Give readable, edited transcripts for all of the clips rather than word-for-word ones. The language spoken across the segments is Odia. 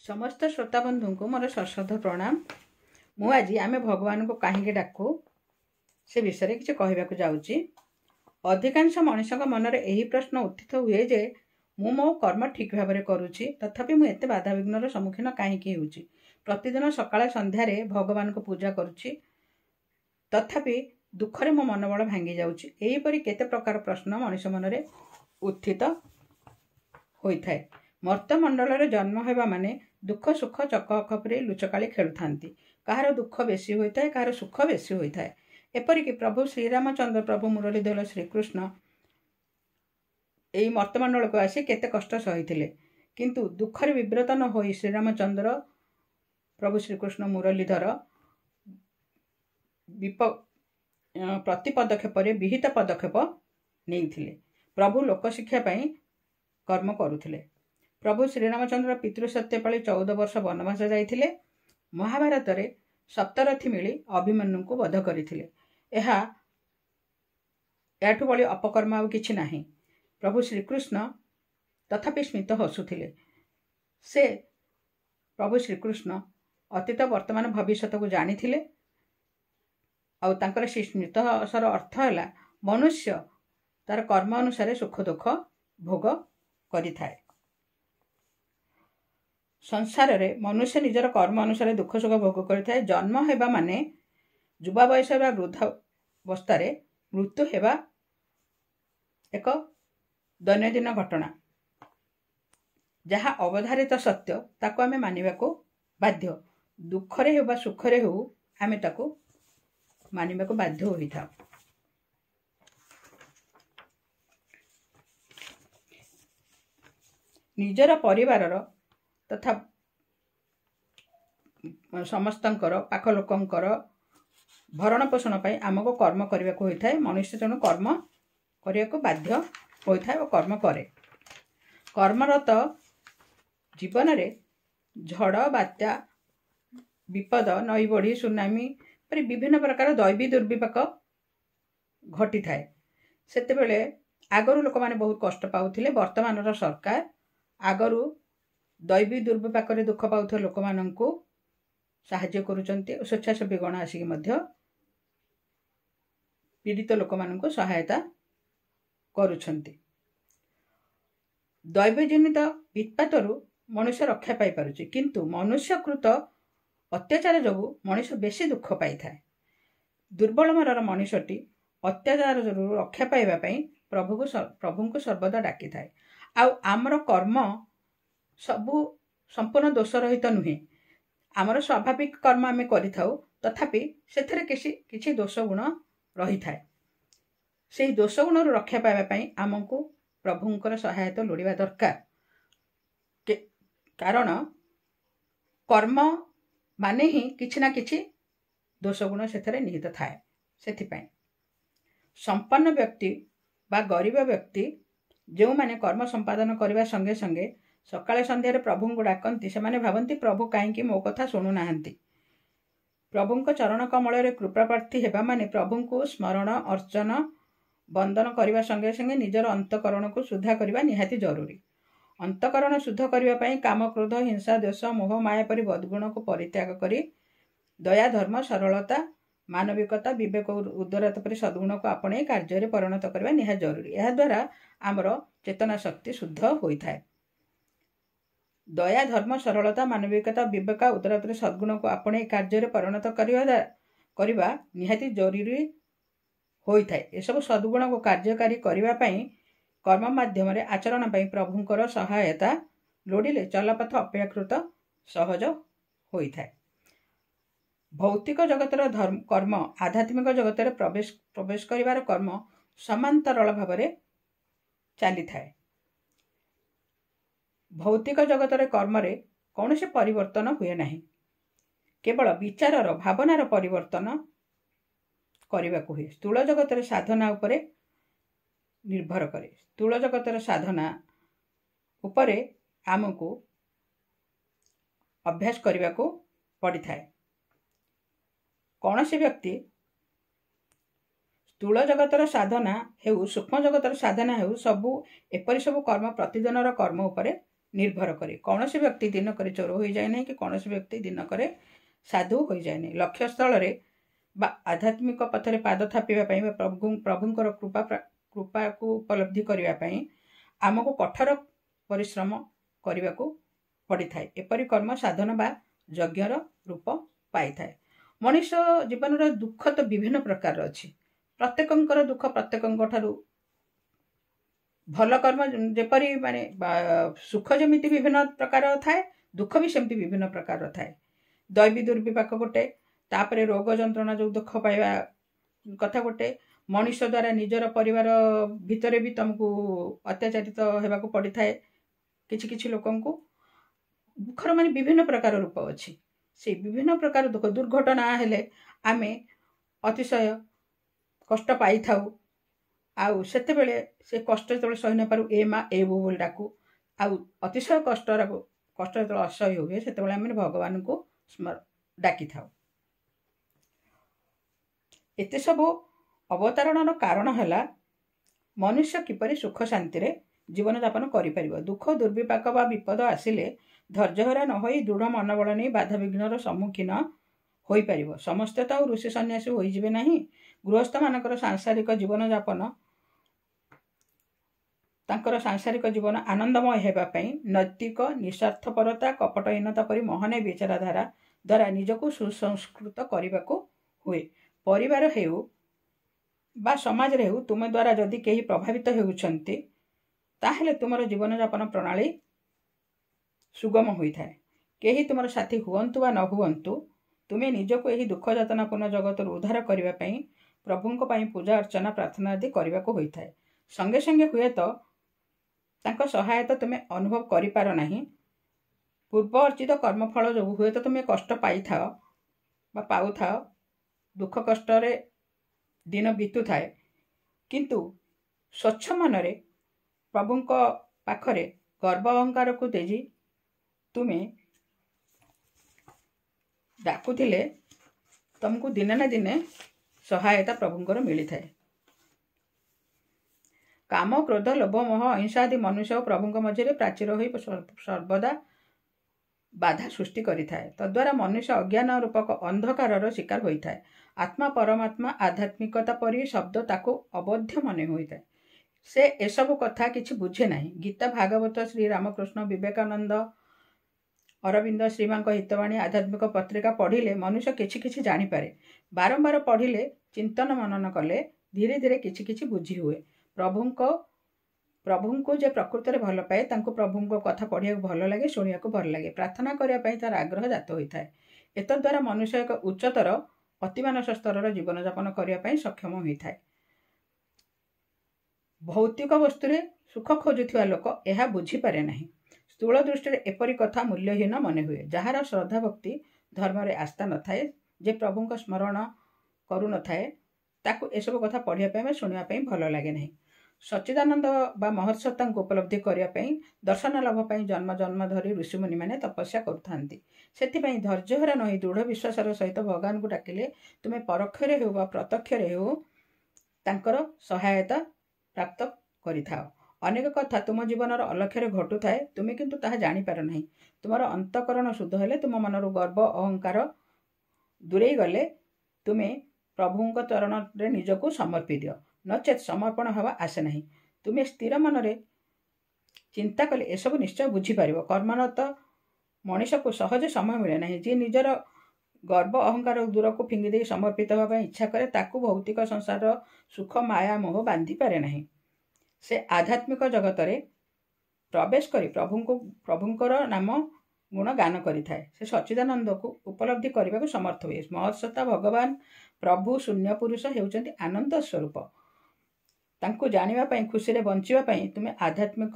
समस्त श्रोता बंधु को मोर सश्रद्ध प्रणाम। मु आज आम भगवान को कहीं डाकू से विषय किसी कहवाक जाऊँगी। अधिकांश मनीष मनरे यही प्रश्न उत्थित हुए जे मु मो कर्म ठीक भाव में करुच्ची तथापि मुझे बाधा विघ्नर सम्मुखीन कहीं हो। प्रतिदिन सकाଳେ संध्यारे भगवान को पूजा करुच्ची तथापि दुखरे मो मनोबल भांगी जाऊँची। एहीपरि केते प्रकार प्रश्न मनीष मनरे उत्थित होता है। मर्तमंडल जन्म होगा माने दुख सुख चक अखपरी लुचकाली खेलुथांती। कहार दुख बेसी होता है, कहार सुख बेसी होता है। एपरिक प्रभु श्रीरामचंद्र प्रभु मुरलीधर श्रीकृष्ण यही मर्तमंडल को आसी केते कष्ट सही किंतु दुखरे विव्रत न हो श्रीरामचंद्र प्रभु श्रीकृष्ण मुरलीधर प्रति पदक्षेप विहित पदक्षेप नहीं प्रभु लोकशिक्षा कर्म करुले। प्रभु श्रीरामचंद्र पितृसत्यपाली 14 वर्ष वनवास जाइथिले। महाभारत रे सप्तरथी मिली अभिमन्यु को वध करथिले। याठु बड़ी अपकर्म आउ किछि नाही। प्रभु श्रीकृष्ण तथापि स्मित हसुथिले। से प्रभु श्रीकृष्ण अतीत वर्तमान भविष्य को जानिथिले। आउ तांकर स्मित हसर अर्थ है मनुष्य तार कर्म अनुसार सुख दुख भोग करिथाए। संसार रे मनुष्य निजर कर्म अनुसार दुख सुख भोग करिथाए। जन्म हेबा माने युवा बयस वा वृद्धावस्था मृत्यु हेबा एक दैनंदिन घटना जहाँ अवधारित सत्य ताको आमे मानिबा को बाध्य। दुखरे हो सुखरे हो आमे ताको मानिबा को बाध्य होइथा। निजर परिवार तथा समस्तंकर पाख लोकंकर भरण पोषण पर आमको कर्म करने को होता है। मनुष्य तेणु कर्म करने को बाध्य होता है और कर्म करे। कर्मरत जीवन रे झड़ बात्या विपद नई बढ़ी सुनामी पर विभिन्न प्रकार दैवी दुर्विपाक घटी थाए। सेतेबेले आगरू लोक माने बहुत कष्ट पाउथिले। वर्तमान सरकार आगरू दैवी दुर्विपाक दुख पाउथिले लोक माननकु साहाय्य करुचंती। स्वेच्छासेवी गण आसिक मध्य पीड़ित लोक माननकु सहायता करुचंती। दैवजनित वित्पातरु मनुष्य रक्षा पाई पारुछि किंतु मनुष्यकृत अत्याचार जोगु मनुष्य बेसी दुख पाई थाए। दुर्बल मनर मनुष्यटी अत्याचार जोगु रक्षा पाइबा पई प्रभु को सर्वदा डाकी थाए। आमर कर्म सबु संपूर्ण दोष रहित नुहे। आमर स्वाभाविक कर्म आमे करिथाउ तथापि सेथरे किछि दोष गुण रही थाए। सेही दोष गुण रक्षा पाइबा पई आमको प्रभुंकर सहायता लोड़िबा दरकार। कारण कर्म माने ही किछि ना किछि दोष गुण सेथरे निहित थाए। सेथिपई संपन्न व्यक्ति बा गरीब व्यक्ति जो माने कर्म संपादन करने संगे संगे सकाळे संध्यारे प्रभु को डाकती से माने भावती प्रभु कहीं मो कथा शुणु नाहंती। प्रभु चरण कमल रे कृपा प्रार्थी हेबा माने प्रभु को स्मरण अर्चन वंदन करने संगे संगे निजर अंतकरण को शुद्धा करने निहाती जरूरी। अंतकरण शुद्ध करने काम क्रोध हिंसा द्वेष मोह माया परि बदगुण को परित्याग करी दया धर्म सरलता मानविकता विवेक उदारता पर सद्गुण को आपणे कार्य परिणत करने निहाती जरूरी। यह द्वारा आमर चेतना शक्ति शुद्ध होता है। दया धर्म सरलता मानविकता विवेक उदारता सद्गुण को आपणे कार्य परिणत करने निहाती जरूरी होता है। यह सद्गुण को कार्यकारी करने कर्म माध्यम आचरण प्रभुंकर सहायता लोड़िले चलपथ अपेक्षाकृत सहज होता है। भौतिक जगतर धर्म कर्म आध्यात्मिक जगतर प्रवेश करिवार कर्म समांतराल भाव चली थाए। भौतिक जगतर कर्म रे कौन से परिवर्तन हुए नहीं। केवल विचारर भावनार परिवर्तन करने को हुए। स्थूल जगतर साधना उपरे निर्भर करे। स्थूल जगतर साधना उपरे आमको अभ्यास करने को पड़ी थाए। कौन से व्यक्ति स्थूल जगतर साधना हेउ सूक्ष्म जगतर साधना हेउ सबु एपरि सबु कर्म प्रतिदिनर कर्म उपरे ନିର୍ଭର କରେ। କୌଣସି ବ୍ୟକ୍ତି ଦିନକରେ ଚୋର ହୋଇଯାଏ ନାହିଁ କି କୌଣସି ବ୍ୟକ୍ତି ଦିନକରେ ସାଧୁ ହୋଇଯାଏ ନାହିଁ। ଲକ୍ଷ୍ୟସ୍ଥଳରେ ବା ଆଧ୍ୟାତ୍ମିକ ପଥରେ ପାଦ ଥାପିବା ପାଇଁ ବା ପ୍ରଭୁଙ୍କର କୃପାକୁ ଉପଲବ୍ଧି କରିବା ପାଇଁ ଆମକୁ କଠୋର ପରିଶ୍ରମ କରିବାକୁ ପଡ଼ିଥାଏ। ଏପରି କର୍ମ ସାଧନ ବା ଯଜ୍ଞର ରୂପ ପାଇଥାଏ। ମଣିଷ ଜୀବନର ଦୁଃଖ ତ ବିଭିନ୍ନ ପ୍ରକାରର ଅଛି। ପ୍ରତ୍ୟେକଙ୍କର ଦୁଃଖ ପ୍ରତ୍ୟେକଙ୍କ ଠାରୁ ଭଲ କର୍ମ ଯେପରି ସୁଖ ଯେମିତି ବିଭିନ୍ନ ପ୍ରକାର ଥାଏ, ଦୁଃଖ ବି ସେମିତି ବିଭିନ୍ନ ପ୍ରକାରର ଥାଏ। ଦୈବୀ ଦୁର୍ବିପାକ ଗୋଟେ, ତାପରେ ରୋଗ ଯନ୍ତ୍ରଣା ଯେଉଁ ଦୁଃଖ ପାଇବା କଥା ଗୋଟେ, ମଣିଷ ଦ୍ୱାରା ନିଜର ପରିବାର ଭିତରେ ବି ତମକୁ ଅତ୍ୟାଚାରିତ ହେବାକୁ ପଡ଼ିଥାଏ। କିଛି କିଛି ଲୋକଙ୍କୁ ଦୁଃଖର ବିଭିନ୍ନ ପ୍ରକାର ରୂପ ଅଛି। ସେଇ ବିଭିନ୍ନ ପ୍ରକାର ଦୁଃଖ, ଦୁର୍ଘଟଣା ହେଲେ ଆମେ ଅତିଶୟ କଷ୍ଟ ପାଇଥାଉ। ଆଉ ସେତେବେଳେ ସେ କଷ୍ଟ ଯେତେବେଳେ ସହି ନପାରୁ ଏ ମା ଏ ବୋଉ ବୋଲି ଡାକୁ। ଆଉ ଅତିଶୟ କଷ୍ଟ ଯେତେବେଳେ ଅସହ୍ୟ ହୁଏ ସେତେବେଳେ ଆମେ ଭଗବାନଙ୍କୁ ଡାକିଥାଉ। ଏତେ ସବୁ ଅବତାରଣର କାରଣ ହେଲା ମନୁଷ୍ୟ କିପରି ସୁଖ ଶାନ୍ତିରେ ଜୀବନଯାପନ କରିପାରିବ। ଦୁଃଖ ଦୁର୍ବିପାକ ବା ବିପଦ ଆସିଲେ ଧୈର୍ଯ୍ୟହରା ନ ହୋଇ ଦୃଢ଼ ମନୋବଳ ନେଇ ବାଧାବିଘ୍ନର ସମ୍ମୁଖୀନ ହୋଇପାରିବ। ସମସ୍ତେ ତ ଆଉ ଋଷି ସନ୍ନ୍ୟାସୀ ହୋଇଯିବେ ନାହିଁ। ଗୃହସ୍ଥମାନଙ୍କର ସାଂସାରିକ ଜୀବନ ଆନନ୍ଦମୟ ହେବା ପାଇଁ ନୈତିକ ନିଃସ୍ୱାର୍ଥପରତା, କପଟହୀନତା ପରି ମହନୀୟ ବିଚାରଧାରା ଦ୍ୱାରା ନିଜକୁ ସୁସଂସ୍କୃତ କରିବାକୁ ହୁଏ। ପରିବାର ହେଉ ବା ସମାଜରେ ହେଉ, ତୁମ ଦ୍ୱାରା ଯଦି କେହି ପ୍ରଭାବିତ ହେଉଛନ୍ତି ତାହେଲେ ତୁମର ଜୀବନଯାପନ ପ୍ରଣାଳୀ ସୁଗମ ହୋଇଥାଏ। କେହି ତୁମର ସାଥୀ ହୁଅନ୍ତୁ ବା ନ ହୁଅନ୍ତୁ, ତୁମେ ନିଜକୁ ଏହି ଦୁଃଖ ଯାତନାପୂର୍ଣ୍ଣ ଜଗତରୁ ଉଦ୍ଧାର କରିବା ପାଇଁ ପ୍ରଭୁଙ୍କ ପାଇଁ ପୂଜା ଅର୍ଚ୍ଚନା ପ୍ରାର୍ଥନା ଆଦି କରିବାକୁ ହୋଇଥାଏ। ସଙ୍ଗେ ସଙ୍ଗେ ହୁଏତ ତାଙ୍କ ସହାୟତା ତୁମେ ଅନୁଭବ କରିପାର ନାହିଁ। ପୂର୍ବ ଅର୍ଜିତ କର୍ମଫଳ ଯୋଗୁଁ ହୁଏତ ତୁମେ କଷ୍ଟ ପାଇଥାଅ ବା ପାଉଥାଅ, ଦୁଃଖ କଷ୍ଟରେ ଦିନ ବିତୁଥାଏ। କିନ୍ତୁ ସ୍ୱଚ୍ଛ ମନରେ ପ୍ରଭୁଙ୍କ ପାଖରେ ଗର୍ବ ଅହଙ୍କାରକୁ ତେଜି ତୁମେ ଡାକୁଥିଲେ ତମକୁ ଦିନେ ନା ଦିନେ ସହାୟତା ପ୍ରଭୁଙ୍କର ମିଳିଥାଏ। କାମ, କ୍ରୋଧ, ଲୋଭ, ମୋହ, ଅହିଂସା ଆଦି ମନୁଷ୍ୟ ଓ ପ୍ରଭୁଙ୍କ ମଝିରେ ପ୍ରାଚୀର ହୋଇ ସର୍ବଦା ବାଧା ସୃଷ୍ଟି କରିଥାଏ। ତଦ୍ୱାରା ମନୁଷ୍ୟ ଅଜ୍ଞାନ ରୂପକ ଅନ୍ଧକାରର ଶିକାର ହୋଇଥାଏ। ଆତ୍ମା, ପରମାତ୍ମା, ଆଧ୍ୟାତ୍ମିକତା ପରି ଶବ୍ଦ ତାକୁ ଅବୋଧ୍ୟ ମନେ ହୋଇଥାଏ। ସେ ଏସବୁ କଥା କିଛି ବୁଝେ ନାହିଁ। ଗୀତା, ଭାଗବତ, ଶ୍ରୀରାମକୃଷ୍ଣ, ବିବେକାନନ୍ଦ, ଅରବିନ୍ଦ, ଶ୍ରୀମାଙ୍କ ହିତବାଣୀ, ଆଧ୍ୟାତ୍ମିକ ପତ୍ରିକା ପଢ଼ିଲେ ମନୁଷ୍ୟ କିଛି କିଛି ଜାଣିପାରେ। ବାରମ୍ବାର ପଢ଼ିଲେ, ଚିନ୍ତନ ମନନ କଲେ ଧୀରେ ଧୀରେ କିଛି କିଛି ବୁଝି ହୁଏ। ପ୍ରଭୁଙ୍କୁ ଯେ ପ୍ରକୃତରେ ଭଲ ପାଏ, ତାଙ୍କୁ ପ୍ରଭୁଙ୍କ କଥା ପଢ଼ିବାକୁ ଭଲ ଲାଗେ, ଶୁଣିବାକୁ ଭଲ ଲାଗେ, ପ୍ରାର୍ଥନା କରିବା ପାଇଁ ତାର ଆଗ୍ରହ ଜାତ ହୋଇଥାଏ। ଏତଦ୍ୱାରା ମନୁଷ୍ୟ ଏକ ଉଚ୍ଚତର ଅତିମାନସ ସ୍ତରର ଜୀବନଯାପନ କରିବା ପାଇଁ ସକ୍ଷମ ହୋଇଥାଏ। ଭୌତିକ ବସ୍ତୁରେ ସୁଖ ଖୋଜୁଥିବା ଲୋକ ଏହା ବୁଝିପାରେ ନାହିଁ। ସ୍ଥୂଳ ଦୃଷ୍ଟିରେ ଏପରି କଥା ମୂଲ୍ୟହୀନ ମନେ ହୁଏ। ଯାହାର ଶ୍ରଦ୍ଧା ଭକ୍ତି ଧର୍ମରେ ଆସ୍ଥା ନଥାଏ, ଯେ ପ୍ରଭୁଙ୍କ ସ୍ମରଣ କରୁନଥାଏ, ତାକୁ ଏସବୁ କଥା ପଢ଼ିବା ପାଇଁ ବା ଶୁଣିବା ପାଇଁ ଭଲ ଲାଗେ ନାହିଁ। ସଚ୍ଚିଦାନନ୍ଦ ବା ମହତ୍ସତ୍ତାଙ୍କୁ ଉପଲବ୍ଧି କରିବା ପାଇଁ, ଦର୍ଶନ ଲାଭ ପାଇଁ ଜନ୍ମ ଜନ୍ମ ଧରି ଋଷିମୁନିମାନେ ତପସ୍ୟା କରୁଥାନ୍ତି। ସେଥିପାଇଁ ଧୈର୍ଯ୍ୟହରା ନହି ଦୃଢ଼ ବିଶ୍ୱାସର ସହିତ ଭଗବାନଙ୍କୁ ଡାକିଲେ ତୁମେ ପରୋକ୍ଷରେ ହେଉ ବା ପ୍ରତ୍ୟକ୍ଷରେ ହେଉ ତାଙ୍କର ସହାୟତା ପ୍ରାପ୍ତ କରିଥାଅ। ଅନେକ କଥା ତୁମ ଜୀବନର ଅଲକ୍ଷ୍ୟରେ ଘଟୁଥାଏ, ତୁମେ କିନ୍ତୁ ତାହା ଜାଣିପାର ନାହିଁ। ତୁମର ଅନ୍ତଃକରଣ ଶୁଦ୍ଧ ହେଲେ, ତୁମ ମନରୁ ଗର୍ବ ଅହଙ୍କାର ଦୂରେଇ ଗଲେ ତୁମେ ପ୍ରଭୁଙ୍କ ଚରଣରେ ନିଜକୁ ସମର୍ପି ଦିଅ। ନଚେତ୍ ସମର୍ପଣ ହେବା ଆସେ ନାହିଁ। ତୁମେ ସ୍ଥିର ମନରେ ଚିନ୍ତା କଲେ ଏସବୁ ନିଶ୍ଚୟ ବୁଝିପାରିବ। କର୍ମରତ ମଣିଷକୁ ସହଜେ ସମୟ ମିଳେ ନାହିଁ। ଯିଏ ନିଜର ଗର୍ବ ଅହଙ୍କାର ଦୂରକୁ ଫିଙ୍ଗି ଦେଇ ସମର୍ପିତ ହେବା ପାଇଁ ଇଚ୍ଛା କରେ, ତାକୁ ଭୌତିକ ସଂସାରର ସୁଖ, ମାୟା, ମୋହ ବାନ୍ଧି ପାରେ ନାହିଁ। ସେ ଆଧ୍ୟାତ୍ମିକ ଜଗତରେ ପ୍ରବେଶ କରି ପ୍ରଭୁଙ୍କର ନାମ ଗୁଣ ଗାନ କରିଥାଏ। ସେ ସଚ୍ଚିଦାନନ୍ଦକୁ ଉପଲବ୍ଧି କରିବାକୁ ସମର୍ଥ ହୁଏ। ମହତ୍ସତ୍ତା ଭଗବାନ ପ୍ରଭୁ ଶୂନ୍ୟ ପୁରୁଷ ହେଉଛନ୍ତି ଆନନ୍ଦ ସ୍ୱରୂପ। ତାଙ୍କୁ ଜାଣିବା ପାଇଁ, ଖୁସିରେ ବଞ୍ଚିବା ପାଇଁ ତୁମେ ଆଧ୍ୟାତ୍ମିକ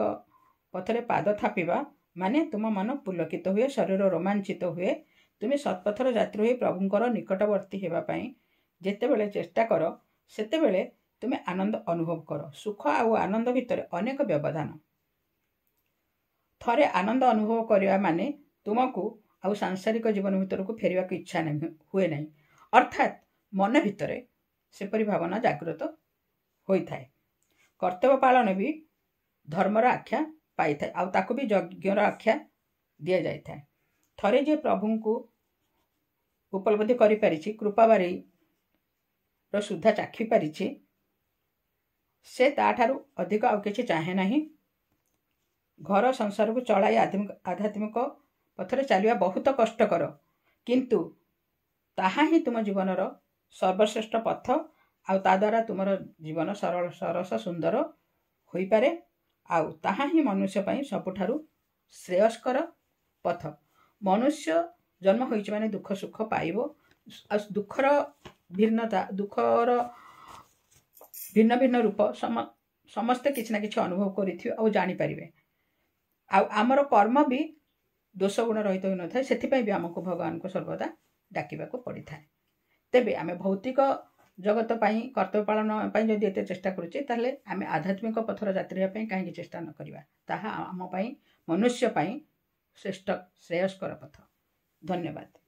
ପଥରେ ପାଦ ଥାପିବା ମାନେ ତୁମ ମନ ପୁଲକିତ ହୁଏ, ଶରୀର ରୋମାଞ୍ଚିତ ହୁଏ। ତୁମେ ସତ୍ପଥର ଯାତ୍ରୀ ହୋଇ ପ୍ରଭୁଙ୍କର ନିକଟବର୍ତ୍ତୀ ହେବା ପାଇଁ ଯେତେବେଳେ ଚେଷ୍ଟା କର, ସେତେବେଳେ ତୁମେ ଆନନ୍ଦ ଅନୁଭବ କର। ସୁଖ ଆଉ ଆନନ୍ଦ ଭିତରେ ଅନେକ ବ୍ୟବଧାନ। ଥରେ ଆନନ୍ଦ ଅନୁଭବ କରିବା ମାନେ ତୁମକୁ ଆଉ ସାଂସାରିକ ଜୀବନ ଭିତରକୁ ଫେରିବାକୁ ଇଚ୍ଛା ହୁଏ ନାହିଁ। ଅର୍ଥାତ୍ ମନ ଭିତରେ ସେପରି ଭାବନା ଜାଗ୍ରତ ହୋଇଥାଏ। କର୍ତ୍ତବ୍ୟ ପାଳନ ବି ଧର୍ମର ଆଖ୍ୟା ପାଇଥାଏ ଆଉ ତାକୁ ବି ଯଜ୍ଞର ଆଖ୍ୟା ଦିଆଯାଇଥାଏ। ଥରେ ଯିଏ ପ୍ରଭୁଙ୍କୁ ଉପଲବ୍ଧି କରିପାରିଛି, କୃପାବାରୀର ସୁଧା ଚାଖି ପାରିଛି, ସେ ତାଠାରୁ ଅଧିକ ଆଉ କିଛି ଚାହେଁ ନାହିଁ। ଘର ସଂସାରକୁ ଚଳାଇ ଆଧ୍ୟାତ୍ମିକ ପଥରେ ଚାଲିବା ବହୁତ କଷ୍ଟକର, କିନ୍ତୁ ତାହା ହିଁ ତୁମ ଜୀବନର ସର୍ବଶ୍ରେଷ୍ଠ ପଥ। ଆଉ ତା ଦ୍ୱାରା ତୁମର ଜୀବନ ସରଳ ସରସ ସୁନ୍ଦର ହୋଇପାରେ। ଆଉ ତାହା ହିଁ ମନୁଷ୍ୟ ପାଇଁ ସବୁଠାରୁ ଶ୍ରେୟସ୍କର ପଥ। ମନୁଷ୍ୟ ଜନ୍ମ ହୋଇଛି ମାନେ ଦୁଃଖ ସୁଖ ପାଇବ। ଆଉ ଦୁଃଖର ଭିନ୍ନ ଭିନ୍ନ ରୂପ ସମସ୍ତେ କିଛି ନା କିଛି ଅନୁଭବ କରିଥିବେ ଆଉ ଜାଣିପାରିବେ। ଆଉ ଆମର କର୍ମ ବି ଦୋଷ ଗୁଣ ରହିତ ହୋଇନଥାଏ, ସେଥିପାଇଁ ବି ଆମକୁ ଭଗବାନଙ୍କୁ ସର୍ବଦା ଡାକିବାକୁ ପଡ଼ିଥାଏ। ତେବେ ଆମେ ଭୌତିକ ଜଗତ ପାଇଁ କର୍ତ୍ତବ୍ୟ ପାଳନ ପାଇଁ ଯଦି ଏତେ ଚେଷ୍ଟା କରୁଛେ, ତାହେଲେ ଆମେ ଆଧ୍ୟାତ୍ମିକ ପଥର ଯାତ୍ରା ପାଇଁ କାହିଁକି ଚେଷ୍ଟା ନ କରିବା? ତାହା ଆମ ପାଇଁ, ମନୁଷ୍ୟ ପାଇଁ ଶ୍ରେଷ୍ଠ ଶ୍ରେୟସ୍କର ପଥ। ଧନ୍ୟବାଦ।